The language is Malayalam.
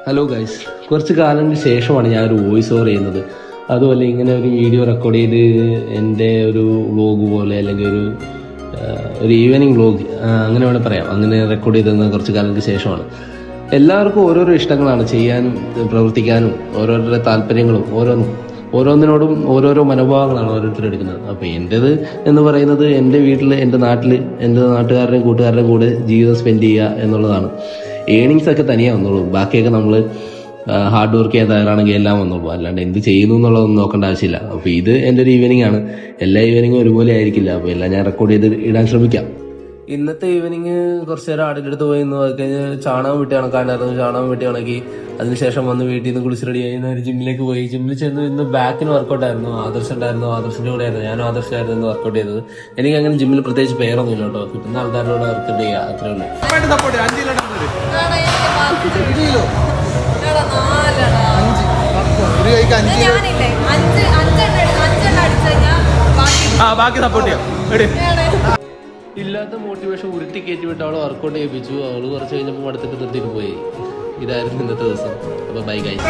ഹലോ ഗൈസ്, കുറച്ച് കാലത്തിന് ശേഷമാണ് ഞാൻ ഒരു വോയിസ് ഓവർ ചെയ്യുന്നത്. അതുപോലെ ഇങ്ങനെ ഒരു വീഡിയോ റെക്കോർഡ് ചെയ്ത് എൻ്റെ ഒരു വ്ലോഗ് പോലെ അല്ലെങ്കിൽ ഒരു ഈവനിങ് വ്ലോഗ് അങ്ങനെ വേണേൽ പറയാം, അങ്ങനെ റെക്കോർഡ് ചെയ്തത് കുറച്ച് കാലത്തിന് ശേഷമാണ്. എല്ലാവർക്കും ഓരോരോ ഇഷ്ടങ്ങളാണ്, ചെയ്യാനും പ്രവർത്തിക്കാനും ഓരോരുത്തരുടെ താല്പര്യങ്ങളും ഓരോന്നിനോടും ഓരോരോ മനോഭാവങ്ങളാണ് ഓരോരുത്തർ എടുക്കുന്നത്. അപ്പോൾ എൻ്റേത് എന്ന് പറയുന്നത് എൻ്റെ വീട്ടിൽ, എൻ്റെ നാട്ടിൽ, എൻ്റെ നാട്ടുകാരുടെയും കൂട്ടുകാരുടെയും കൂടെ ജീവിതം സ്പെൻഡ് ചെയ്യുക എന്നുള്ളതാണ്. ഏണിങ്സ് ഒക്കെ തനിയെ വന്നോളൂ, ബാക്കിയൊക്കെ നമ്മൾ ഹാർഡ് വർക്ക് ചെയ്യാൻ തയ്യാറാണെങ്കിൽ എല്ലാം വന്നോളൂ. അല്ലാണ്ട് എന്ത് ചെയ്യുന്നു എന്നുള്ളതൊന്നും നോക്കേണ്ട ആവശ്യമില്ല. അപ്പോൾ ഇത് എൻ്റെ ഒരു ഈവനിങ് ആണ്. എല്ലാ ഈവനിങ്ങും ഒരുപോലെ ആയിരിക്കില്ല, അപ്പോൾ എല്ലാം ഞാൻ റെക്കോർഡ് ചെയ്ത് ഇടാൻ ശ്രമിക്കാം. ഇന്നത്തെ ഈവനിങ് കുറച്ച് നേരം ആടിൻ്റെ അടുത്ത് പോയി നിന്ന് കഴിഞ്ഞ് ചാണകം വെട്ടി കണക്കാനായിരുന്നു. ചാണകം വെട്ടി കണക്കി അതിനുശേഷം വന്ന് വീട്ടിൽ നിന്ന് കുളിച്ച് റെഡി ആയി ഒരു ജിമ്മിലേക്ക് പോയി. ജിമ്മിൽ ചെന്ന് ഇന്ന് ബാക്കിന് വർക്കൗട്ട് ആയിരുന്നു. ആദർശിൻ്റെ കൂടെ ആയിരുന്നു, ഞാനും ആദർശമായിരുന്നു ഇന്ന് വർക്കൗട്ട് ചെയ്തത്. എനിക്ക് അങ്ങനെ ജിമ്മിൽ പ്രത്യേകിച്ച് പേരൊന്നും ഇല്ല കേട്ടോ, കിട്ടുന്ന ആൾക്കാരോട് വർക്കൗട്ട് ചെയ്യുക, അത്രേ ഉള്ളൂ. ബാക്കി സപ്പോർട്ട് ചെയ്യാം. ഇല്ലാത്ത മോട്ടിവേഷൻ ഉരുട്ടി കയറ്റി വിട്ട് അവള് വർക്കൗട്ട് ചെയ്യിപ്പിച്ചു. അവള് കുറച്ച് കഴിഞ്ഞപ്പോൾ അടുത്തിട്ട് നിർത്തിയിട്ട് പോയി. ഇതായിരുന്നു ഇന്നത്തെ ദിവസം. അപ്പൊ ബൈ ഗൈസ്.